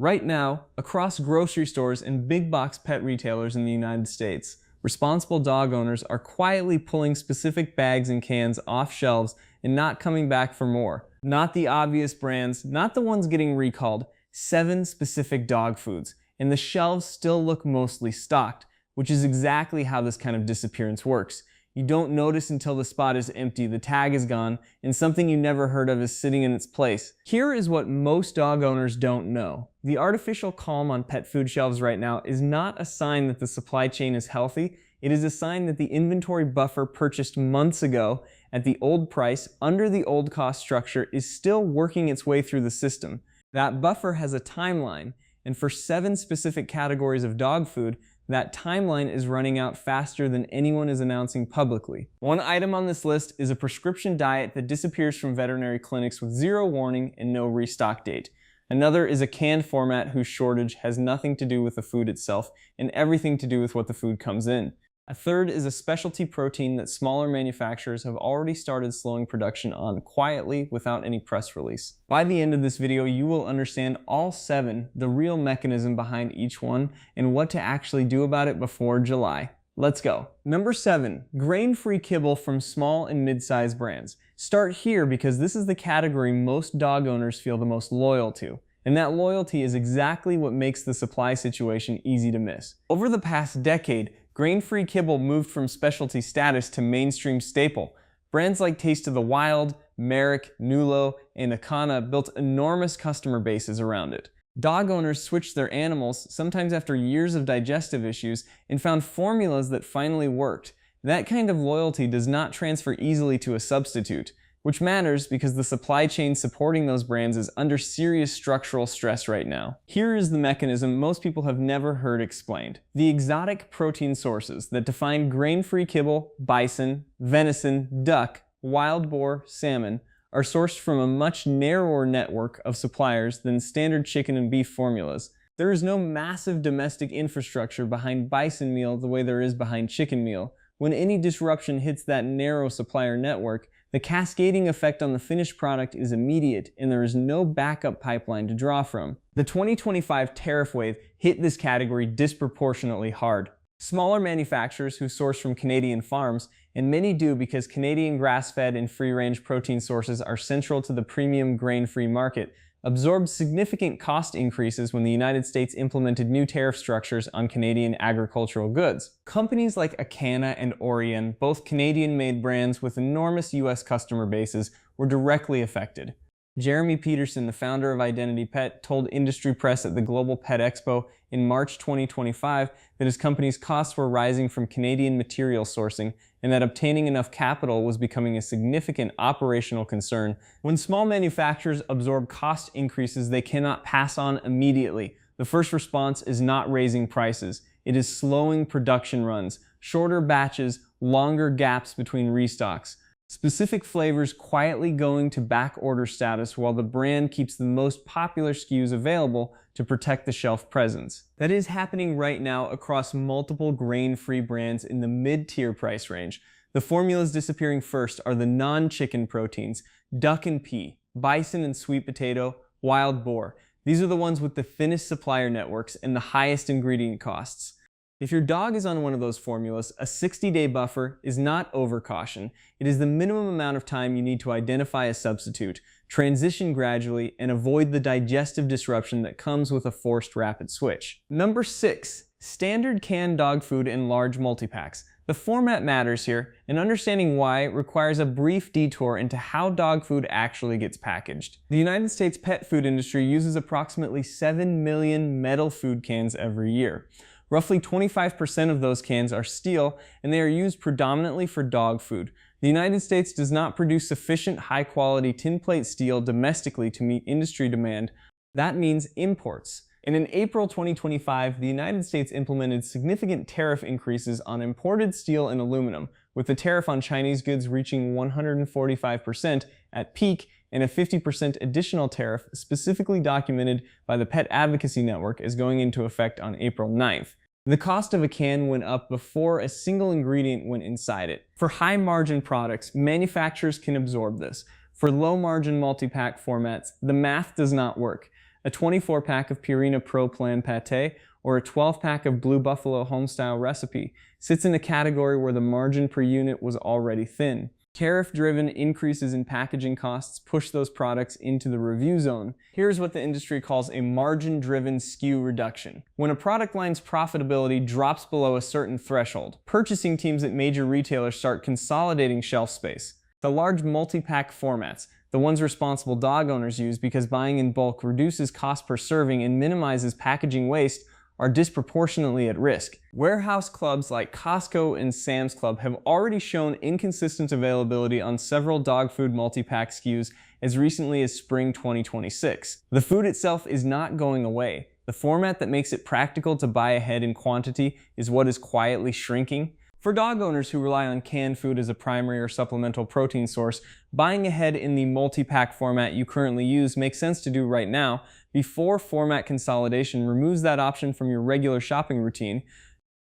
Right now, across grocery stores and big box pet retailers in the United States, responsible dog owners are quietly pulling specific bags and cans off shelves and not coming back for more. Not the obvious brands, not the ones getting recalled, 7 specific dog foods, and the shelves still look mostly stocked, which is exactly how this kind of disappearance works. You don't notice until the spot is empty, the tag is gone, and something you never heard of is sitting in its place. Here is what most dog owners don't know. The artificial calm on pet food shelves right now is not a sign that the supply chain is healthy. It is a sign that the inventory buffer purchased months ago at the old price under the old cost structure is still working its way through the system. That buffer has a timeline, and for 7 specific categories of dog food, that timeline is running out faster than anyone is announcing publicly. One item on this list is a prescription diet that disappears from veterinary clinics with 0 warning and no restock date. Another is a canned format whose shortage has nothing to do with the food itself and everything to do with what the food comes in. A third is a specialty protein that smaller manufacturers have already started slowing production on quietly without any press release. By the end of this video, you will understand all 7, the real mechanism behind each one, and what to actually do about it before July. Let's go. Number 7, grain-free kibble from small and mid-sized brands. Start here because this is the category most dog owners feel the most loyal to. And that loyalty is exactly what makes the supply situation easy to miss. Over the past decade, grain-free kibble moved from specialty status to mainstream staple. Brands like Taste of the Wild, Merrick, Nulo, and Acana built enormous customer bases around it. Dog owners switched their animals, sometimes after years of digestive issues, and found formulas that finally worked. That kind of loyalty does not transfer easily to a substitute, which matters because the supply chain supporting those brands is under serious structural stress right now. Here is the mechanism most people have never heard explained. The exotic protein sources that define grain-free kibble, bison, venison, duck, wild boar, salmon, are sourced from a much narrower network of suppliers than standard chicken and beef formulas. There is no massive domestic infrastructure behind bison meal the way there is behind chicken meal. When any disruption hits that narrow supplier network, the cascading effect on the finished product is immediate, and there is no backup pipeline to draw from. The 2025 tariff wave hit this category disproportionately hard. Smaller manufacturers who source from Canadian farms, and many do because Canadian grass-fed and free-range protein sources are central to the premium grain-free market, absorbed significant cost increases when the United States implemented new tariff structures on Canadian agricultural goods. Companies like Acana and Orijen, both Canadian-made brands with enormous US customer bases, were directly affected. Jeremy Peterson, the founder of Identity Pet, told Industry Press at the Global Pet Expo in March 2025 that his company's costs were rising from Canadian material sourcing and that obtaining enough capital was becoming a significant operational concern. When small manufacturers absorb cost increases they cannot pass on immediately, the first response is not raising prices. It is slowing production runs, shorter batches, longer gaps between restocks. Specific flavors quietly going to back order status while the brand keeps the most popular SKUs available to protect the shelf presence. That is happening right now across multiple grain-free brands in the mid-tier price range. The formulas disappearing first are the non-chicken proteins, duck and pea, bison and sweet potato, wild boar. These are the ones with the thinnest supplier networks and the highest ingredient costs. If your dog is on one of those formulas, a 60-day buffer is not overcaution. It is the minimum amount of time you need to identify a substitute, transition gradually, and avoid the digestive disruption that comes with a forced rapid switch. Number 6, standard canned dog food in large multipacks. The format matters here, and understanding why requires a brief detour into how dog food actually gets packaged. The United States pet food industry uses approximately 7 million metal food cans every year. Roughly 25% of those cans are steel, and they are used predominantly for dog food. The United States does not produce sufficient high-quality tin plate steel domestically to meet industry demand. That means imports. And in April 2025, the United States implemented significant tariff increases on imported steel and aluminum, with the tariff on Chinese goods reaching 145% at peak and a 50% additional tariff specifically documented by the Pet Advocacy Network as going into effect on April 9th. The cost of a can went up before a single ingredient went inside it. For high-margin products, manufacturers can absorb this. For low-margin multi-pack formats, the math does not work. a 24-pack of Purina Pro Plan Pâté, or a 12-pack of Blue Buffalo Homestyle Recipe sits in a category where the margin per unit was already thin. Tariff-driven increases in packaging costs push those products into the review zone. Here's what the industry calls a margin-driven SKU reduction. When a product line's profitability drops below a certain threshold, purchasing teams at major retailers start consolidating shelf space. The large multi-pack formats, the ones responsible dog owners use because buying in bulk reduces cost per serving and minimizes packaging waste, are disproportionately at risk. Warehouse clubs like Costco and Sam's Club have already shown inconsistent availability on several dog food multi-pack SKUs as recently as spring 2026. The food itself is not going away. The format that makes it practical to buy ahead in quantity is what is quietly shrinking. For dog owners who rely on canned food as a primary or supplemental protein source, buying ahead in the multi-pack format you currently use makes sense to do right now before format consolidation removes that option from your regular shopping routine.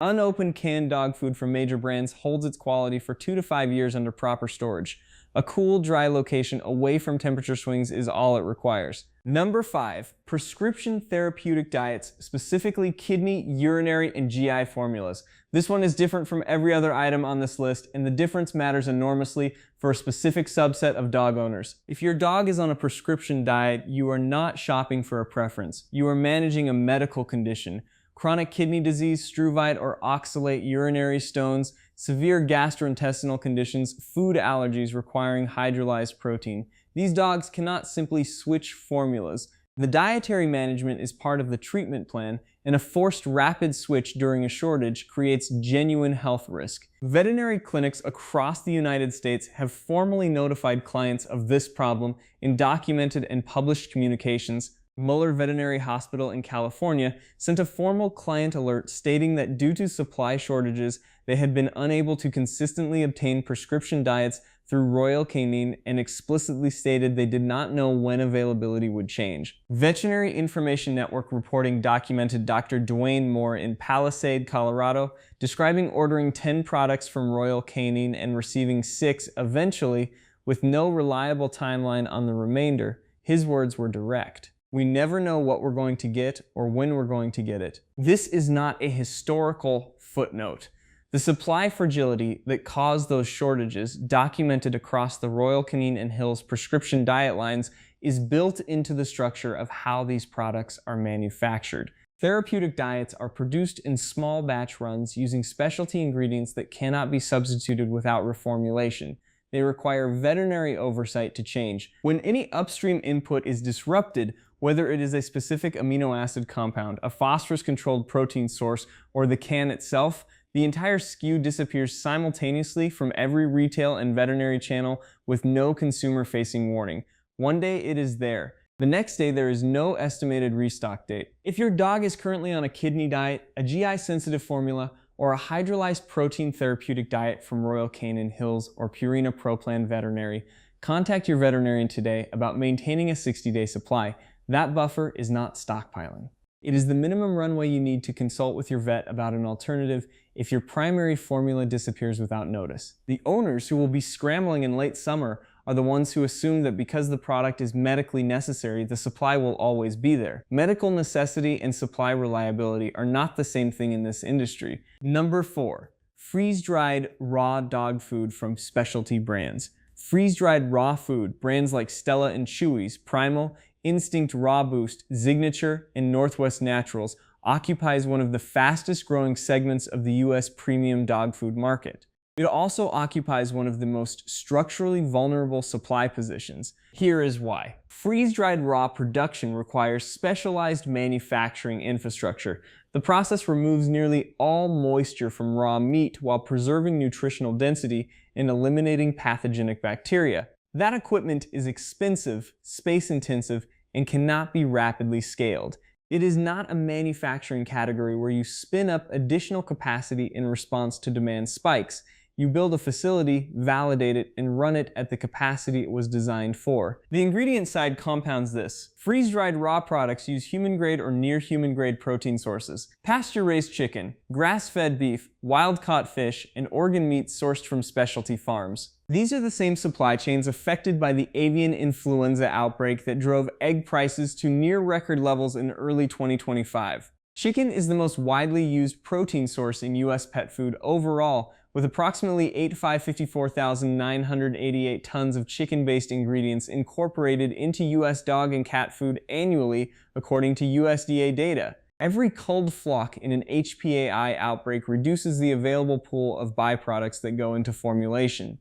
Unopened canned dog food from major brands holds its quality for 2 to 5 years under proper storage. A cool, dry location away from temperature swings is all it requires. Number 5, prescription therapeutic diets, specifically kidney, urinary, and GI formulas. This one is different from every other item on this list, and the difference matters enormously for a specific subset of dog owners. If your dog is on a prescription diet, you are not shopping for a preference. You are managing a medical condition. Chronic kidney disease, struvite or oxalate urinary stones, severe gastrointestinal conditions, food allergies requiring hydrolyzed protein. These dogs cannot simply switch formulas. The dietary management is part of the treatment plan, and a forced rapid switch during a shortage creates genuine health risk. Veterinary clinics across the United States have formally notified clients of this problem in documented and published communications. Muller Veterinary Hospital in California sent a formal client alert stating that due to supply shortages, they had been unable to consistently obtain prescription diets through Royal Canin and explicitly stated they did not know when availability would change. Veterinary Information Network reporting documented Dr. Dwayne Moore in Palisade, Colorado, describing ordering 10 products from Royal Canin and receiving 6 eventually, with no reliable timeline on the remainder. His words were direct. We never know what we're going to get or when we're going to get it. This is not a historical footnote. The supply fragility that caused those shortages, documented across the Royal Canin and Hill's prescription diet lines, is built into the structure of how these products are manufactured. Therapeutic diets are produced in small batch runs using specialty ingredients that cannot be substituted without reformulation. They require veterinary oversight to change. When any upstream input is disrupted, whether it is a specific amino acid compound, a phosphorus-controlled protein source, or the can itself, the entire SKU disappears simultaneously from every retail and veterinary channel with no consumer-facing warning. One day it is there. The next day there is no estimated restock date. If your dog is currently on a kidney diet, a GI-sensitive formula, or a hydrolyzed protein therapeutic diet from Royal Canin, Hills, or Purina Pro Plan Veterinary, contact your veterinarian today about maintaining a 60-day supply. That buffer is not stockpiling. It is the minimum runway you need to consult with your vet about an alternative if your primary formula disappears without notice. The owners who will be scrambling in late summer are the ones who assume that because the product is medically necessary, the supply will always be there. Medical necessity and supply reliability are not the same thing in this industry. Number 4, freeze-dried raw dog food from specialty brands. Freeze-dried raw food, brands like Stella and Chewy's, Primal, Instinct Raw Boost, Signature, and Northwest Naturals occupies one of the fastest growing segments of the US premium dog food market. It also occupies one of the most structurally vulnerable supply positions. Here is why. Freeze-dried raw production requires specialized manufacturing infrastructure. The process removes nearly all moisture from raw meat while preserving nutritional density and eliminating pathogenic bacteria. That equipment is expensive, space-intensive, and cannot be rapidly scaled. It is not a manufacturing category where you spin up additional capacity in response to demand spikes. You build a facility, validate it, and run it at the capacity it was designed for. The ingredient side compounds this. Freeze-dried raw products use human-grade or near-human-grade protein sources. Pasture-raised chicken, grass-fed beef, wild-caught fish, and organ meat sourced from specialty farms. These are the same supply chains affected by the avian influenza outbreak that drove egg prices to near record levels in early 2025. Chicken is the most widely used protein source in U.S. pet food overall, with approximately 854,988 tons of chicken-based ingredients incorporated into U.S. dog and cat food annually, according to USDA data. Every culled flock in an HPAI outbreak reduces the available pool of byproducts that go into formulation.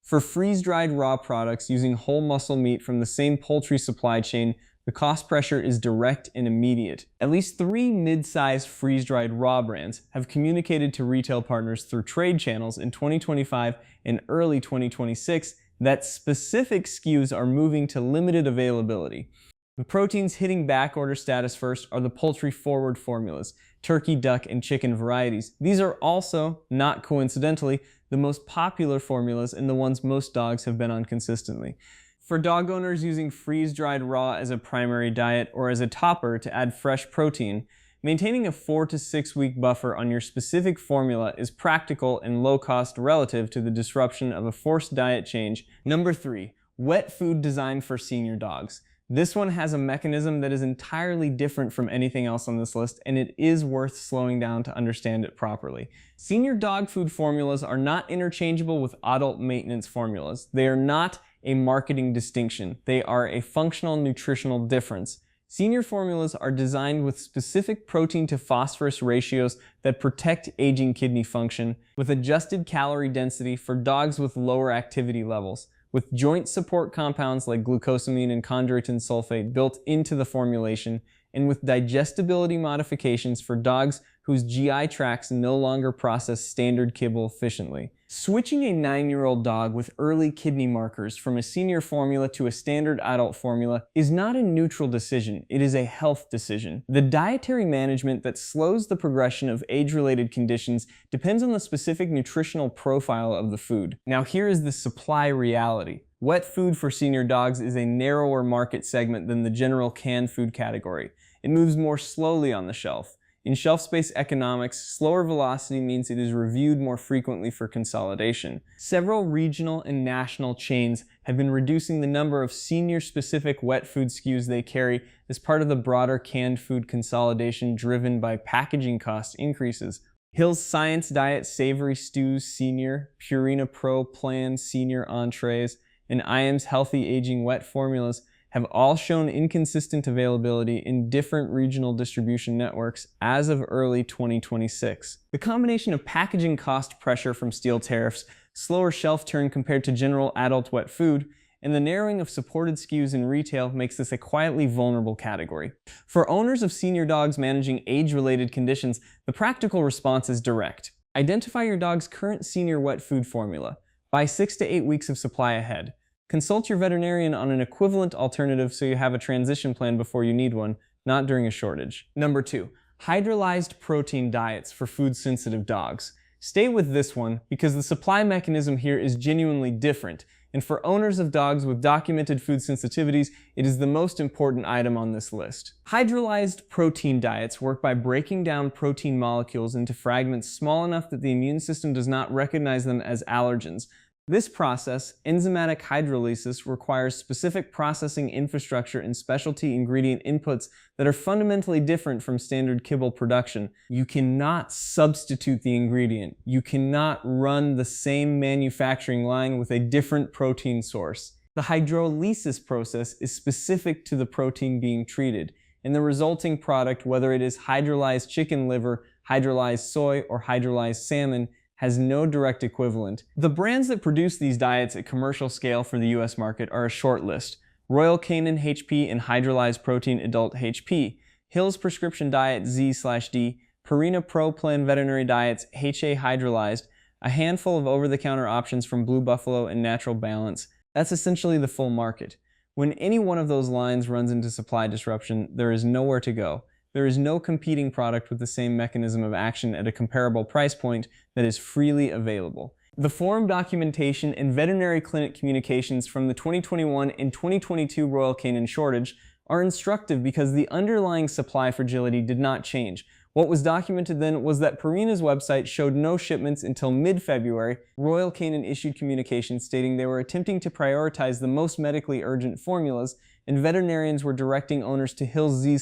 For freeze-dried raw products using whole muscle meat from the same poultry supply chain, the cost pressure is direct and immediate. At least 3 mid-sized freeze-dried raw brands have communicated to retail partners through trade channels in 2025 and early 2026 that specific SKUs are moving to limited availability. The proteins hitting backorder status first are the poultry-forward formulas, turkey, duck, and chicken varieties. These are also, not coincidentally, the most popular formulas and the ones most dogs have been on consistently. For dog owners using freeze-dried raw as a primary diet or as a topper to add fresh protein, maintaining a 4 to 6 week buffer on your specific formula is practical and low cost relative to the disruption of a forced diet change. Number 3, wet food designed for senior dogs. This one has a mechanism that is entirely different from anything else on this list, and it is worth slowing down to understand it properly. Senior dog food formulas are not interchangeable with adult maintenance formulas. They are not a marketing distinction. They are a functional nutritional difference. Senior formulas are designed with specific protein to phosphorus ratios that protect aging kidney function, with adjusted calorie density for dogs with lower activity levels, with joint support compounds like glucosamine and chondroitin sulfate built into the formulation, and with digestibility modifications for dogs whose GI tracts no longer process standard kibble efficiently. Switching a 9-year-old dog with early kidney markers from a senior formula to a standard adult formula is not a neutral decision, it is a health decision. The dietary management that slows the progression of age-related conditions depends on the specific nutritional profile of the food. Now here is the supply reality. Wet food for senior dogs is a narrower market segment than the general canned food category. It moves more slowly on the shelf. In shelf space economics, slower velocity means it is reviewed more frequently for consolidation. Several regional and national chains have been reducing the number of senior-specific wet food SKUs they carry as part of the broader canned food consolidation driven by packaging cost increases. Hill's Science Diet Savory Stews Senior, Purina Pro Plan Senior Entrees, and IAM's Healthy Aging Wet Formulas have all shown inconsistent availability in different regional distribution networks as of early 2026. The combination of packaging cost pressure from steel tariffs, slower shelf turn compared to general adult wet food, and the narrowing of supported SKUs in retail makes this a quietly vulnerable category. For owners of senior dogs managing age-related conditions, the practical response is direct. Identify your dog's current senior wet food formula. Buy 6 to 8 weeks of supply ahead. Consult your veterinarian on an equivalent alternative so you have a transition plan before you need one, not during a shortage. Number 2, hydrolyzed protein diets for food-sensitive dogs. Stay with this one because the supply mechanism here is genuinely different, and for owners of dogs with documented food sensitivities, it is the most important item on this list. Hydrolyzed protein diets work by breaking down protein molecules into fragments small enough that the immune system does not recognize them as allergens. This process, enzymatic hydrolysis, requires specific processing infrastructure and specialty ingredient inputs that are fundamentally different from standard kibble production. You cannot substitute the ingredient. You cannot run the same manufacturing line with a different protein source. The hydrolysis process is specific to the protein being treated, and the resulting product, whether it is hydrolyzed chicken liver, hydrolyzed soy, or hydrolyzed salmon, has no direct equivalent. The brands that produce these diets at commercial scale for the US market are a short list: Royal Canin HP and Hydrolyzed Protein Adult HP, Hill's Prescription Diet Z/D, Purina Pro Plan Veterinary Diets HA Hydrolyzed, a handful of over-the-counter options from Blue Buffalo and Natural Balance. That's essentially the full market. When any one of those lines runs into supply disruption, there is nowhere to go. There is no competing product with the same mechanism of action at a comparable price point that is freely available. The forum documentation and veterinary clinic communications from the 2021 and 2022 Royal Canin shortage are instructive because the underlying supply fragility did not change. What was documented then was that Purina's website showed no shipments until mid-February. Royal Canin issued communications stating they were attempting to prioritize the most medically urgent formulas, and veterinarians were directing owners to Hill's Z/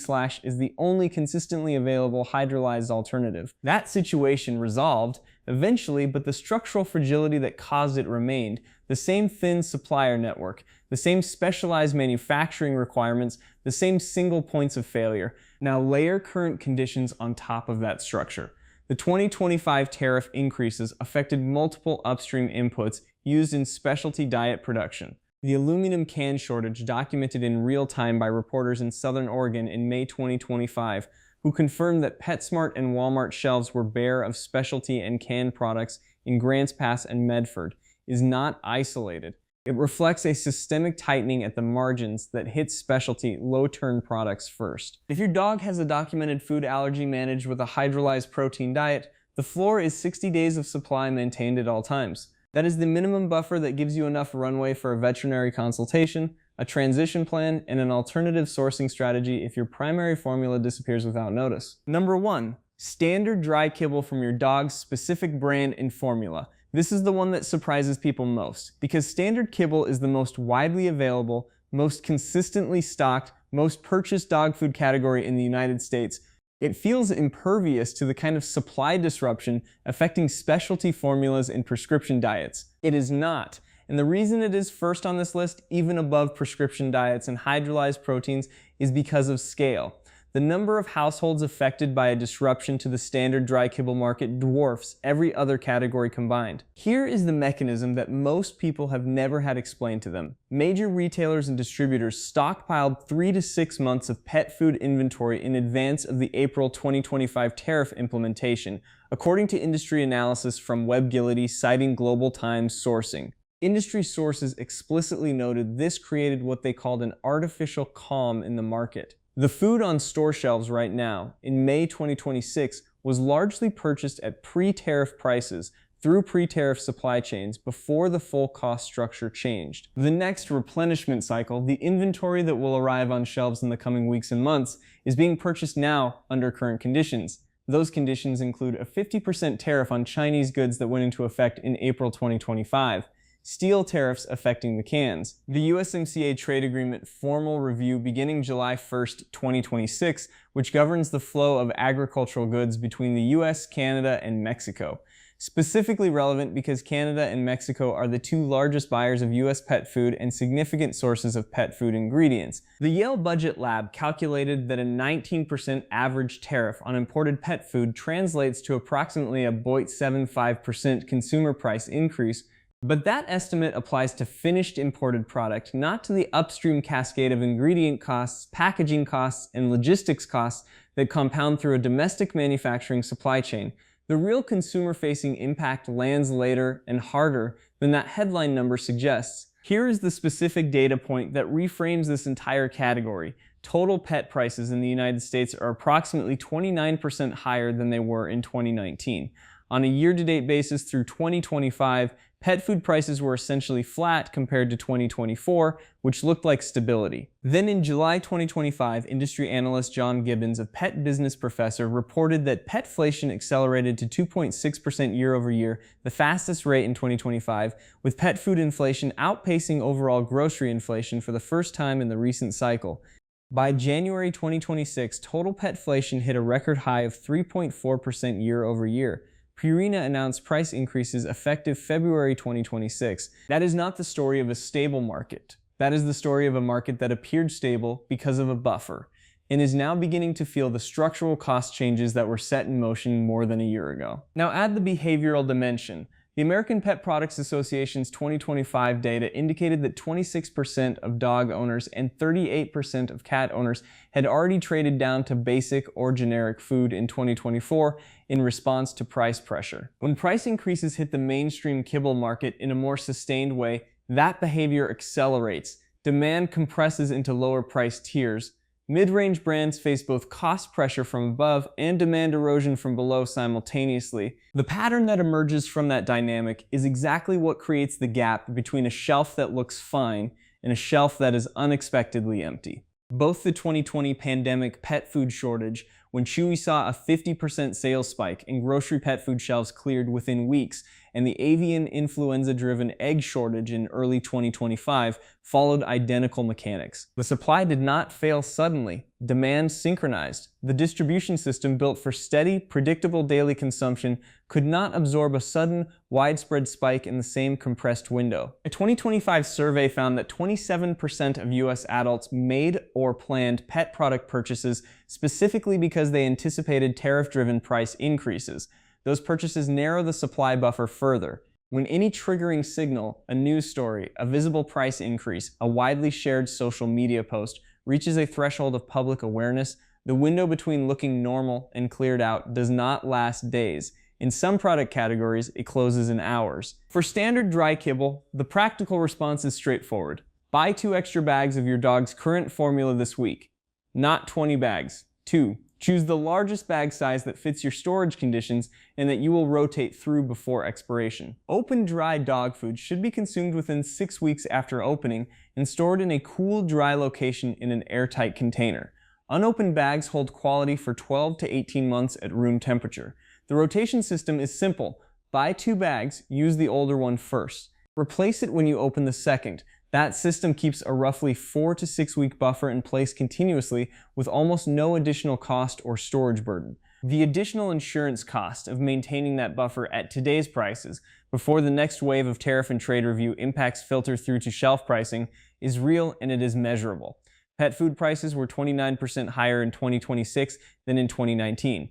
is the only consistently available hydrolyzed alternative. That situation resolved eventually, but the structural fragility that caused it remained. The same thin supplier network, the same specialized manufacturing requirements, the same single points of failure. Now layer current conditions on top of that structure. The 2025 tariff increases affected multiple upstream inputs used in specialty diet production. The aluminum can shortage, documented in real time by reporters in Southern Oregon in May 2025, who confirmed that PetSmart and Walmart shelves were bare of specialty and canned products in Grants Pass and Medford, is not isolated. It reflects a systemic tightening at the margins that hits specialty, low-turn products first. If your dog has a documented food allergy managed with a hydrolyzed protein diet, the floor is 60 days of supply maintained at all times. That is the minimum buffer that gives you enough runway for a veterinary consultation, a transition plan, and an alternative sourcing strategy if your primary formula disappears without notice. Number 1. Standard dry kibble from your dog's specific brand and formula. This is the one that surprises people most, because standard kibble is the most widely available, most consistently stocked, most purchased dog food category in the United States. It feels impervious to the kind of supply disruption affecting specialty formulas and prescription diets. It is not. And the reason it is first on this list, even above prescription diets and hydrolyzed proteins, is because of scale. The number of households affected by a disruption to the standard dry kibble market dwarfs every other category combined. Here is the mechanism that most people have never had explained to them. Major retailers and distributors stockpiled 3 to 6 months of pet food inventory in advance of the April 2025 tariff implementation, according to industry analysis from WebGility citing Global Times sourcing. Industry sources explicitly noted this created what they called an artificial calm in the market. The food on store shelves right now, in May 2026, was largely purchased at pre-tariff prices through pre-tariff supply chains before the full cost structure changed. The next replenishment cycle, the inventory that will arrive on shelves in the coming weeks and months, is being purchased now under current conditions. Those conditions include a 50% tariff on Chinese goods that went into effect in April 2025. Steel tariffs affecting the cans. The USMCA trade agreement formal review beginning July 1st, 2026, which governs the flow of agricultural goods between the US, Canada, and Mexico. Specifically relevant because Canada and Mexico are the two largest buyers of US pet food and significant sources of pet food ingredients. The Yale Budget Lab calculated that a 19% average tariff on imported pet food translates to approximately a 0.75% consumer price increase. But that estimate applies to finished imported product, not to the upstream cascade of ingredient costs, packaging costs, and logistics costs that compound through a domestic manufacturing supply chain. The real consumer-facing impact lands later and harder than that headline number suggests. Here is the specific data point that reframes this entire category. Total pet prices in the United States are approximately 29% higher than they were in 2019. On a year-to-date basis through 2025, pet food prices were essentially flat compared to 2024, which looked like stability. Then in July 2025, industry analyst John Gibbons, a pet business professor, reported that petflation accelerated to 2.6% year over year, the fastest rate in 2025, with pet food inflation outpacing overall grocery inflation for the first time in the recent cycle. By January 2026, total petflation hit a record high of 3.4% year over year. Purina announced price increases effective February 2026. That is not the story of a stable market. That is the story of a market that appeared stable because of a buffer, and is now beginning to feel the structural cost changes that were set in motion more than a year ago. Now add the behavioral dimension. The American Pet Products Association's 2025 data indicated that 26% of dog owners and 38% of cat owners had already traded down to basic or generic food in 2024 in response to price pressure. When price increases hit the mainstream kibble market in a more sustained way, that behavior accelerates. Demand compresses into lower price tiers. Mid-range brands face both cost pressure from above and demand erosion from below simultaneously. The pattern that emerges from that dynamic is exactly what creates the gap between a shelf that looks fine and a shelf that is unexpectedly empty. Both the 2020 pandemic pet food shortage, when Chewy saw a 50% sales spike and grocery pet food shelves cleared within weeks, and the avian influenza-driven egg shortage in early 2025 followed identical mechanics. The supply did not fail suddenly. Demand synchronized. The distribution system built for steady, predictable daily consumption could not absorb a sudden, widespread spike in the same compressed window. A 2025 survey found that 27% of US adults made or planned pet product purchases specifically because they anticipated tariff-driven price increases. Those purchases narrow the supply buffer further. When any triggering signal, a news story, a visible price increase, a widely shared social media post, reaches a threshold of public awareness, the window between looking normal and cleared out does not last days. In some product categories, it closes in hours. For standard dry kibble, the practical response is straightforward. Buy 2 extra bags of your dog's current formula this week. Not 20 bags. 2. Choose the largest bag size that fits your storage conditions and that you will rotate through before expiration. Open dry dog food should be consumed within 6 weeks after opening and stored in a cool, dry location in an airtight container. Unopened bags hold quality for 12 to 18 months at room temperature. The rotation system is simple. Buy 2 bags, use the older one first. Replace it when you open the second. That system keeps a roughly 4 to 6 week buffer in place continuously with almost no additional cost or storage burden. The additional insurance cost of maintaining that buffer at today's prices before the next wave of tariff and trade review impacts filter through to shelf pricing is real and it is measurable. Pet food prices were 29% higher in 2026 than in 2019.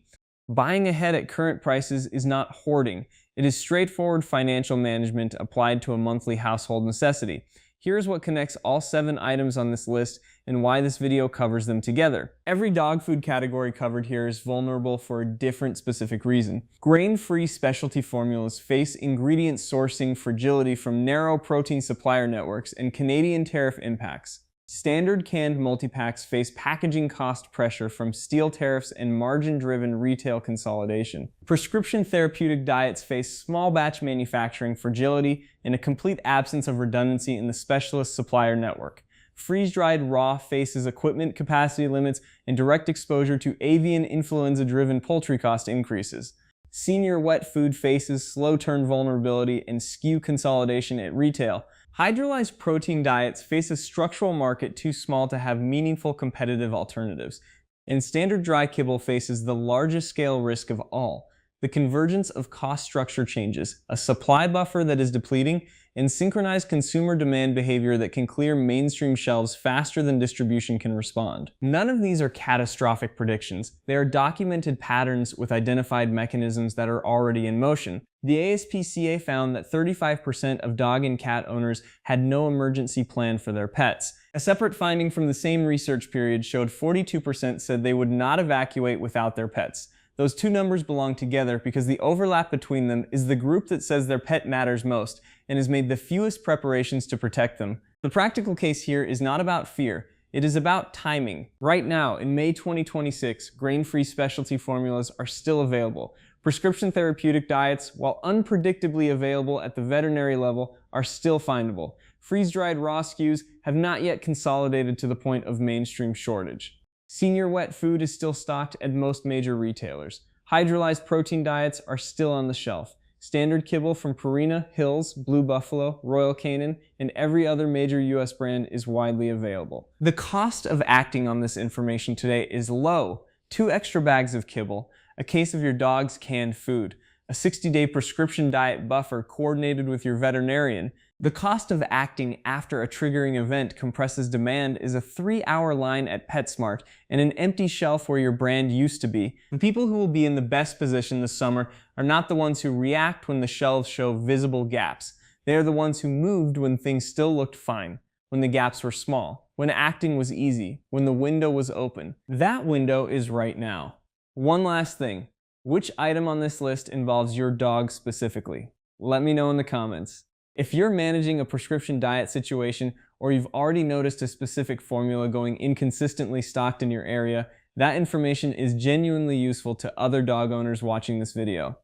Buying ahead at current prices is not hoarding. It is straightforward financial management applied to a monthly household necessity. Here's what connects all 7 items on this list and why this video covers them together. Every dog food category covered here is vulnerable for a different specific reason. Grain-free specialty formulas face ingredient sourcing fragility from narrow protein supplier networks and Canadian tariff impacts. Standard canned multipacks face packaging cost pressure from steel tariffs and margin-driven retail consolidation. Prescription therapeutic diets face small batch manufacturing fragility and a complete absence of redundancy in the specialist supplier network. Freeze-dried raw faces equipment capacity limits and direct exposure to avian influenza-driven poultry cost increases. Senior wet food faces slow turn vulnerability and SKU consolidation at retail. Hydrolyzed protein diets face a structural market too small to have meaningful competitive alternatives. And standard dry kibble faces the largest scale risk of all, the convergence of cost structure changes, a supply buffer that is depleting, and synchronized consumer demand behavior that can clear mainstream shelves faster than distribution can respond. None of these are catastrophic predictions. They are documented patterns with identified mechanisms that are already in motion. The ASPCA found that 35% of dog and cat owners had no emergency plan for their pets. A separate finding from the same research period showed 42% said they would not evacuate without their pets. Those two numbers belong together because the overlap between them is the group that says their pet matters most and has made the fewest preparations to protect them. The practical case here is not about fear. It is about timing. Right now, in May 2026, grain-free specialty formulas are still available. Prescription therapeutic diets, while unpredictably available at the veterinary level, are still findable. Freeze-dried raw SKUs have not yet consolidated to the point of mainstream shortage. Senior wet food is still stocked at most major retailers. Hydrolyzed protein diets are still on the shelf. Standard kibble from Purina, Hills, Blue Buffalo, Royal Canin, and every other major US brand is widely available. The cost of acting on this information today is low. 2 extra bags of kibble, a case of your dog's canned food, a 60-day prescription diet buffer coordinated with your veterinarian. The cost of acting after a triggering event compresses demand is a 3-hour line at PetSmart and an empty shelf where your brand used to be. The people who will be in the best position this summer are not the ones who react when the shelves show visible gaps. They are the ones who moved when things still looked fine, when the gaps were small, when acting was easy, when the window was open. That window is right now. One last thing. Which item on this list involves your dog specifically? Let me know in the comments. If you're managing a prescription diet situation or you've already noticed a specific formula going inconsistently stocked in your area, that information is genuinely useful to other dog owners watching this video.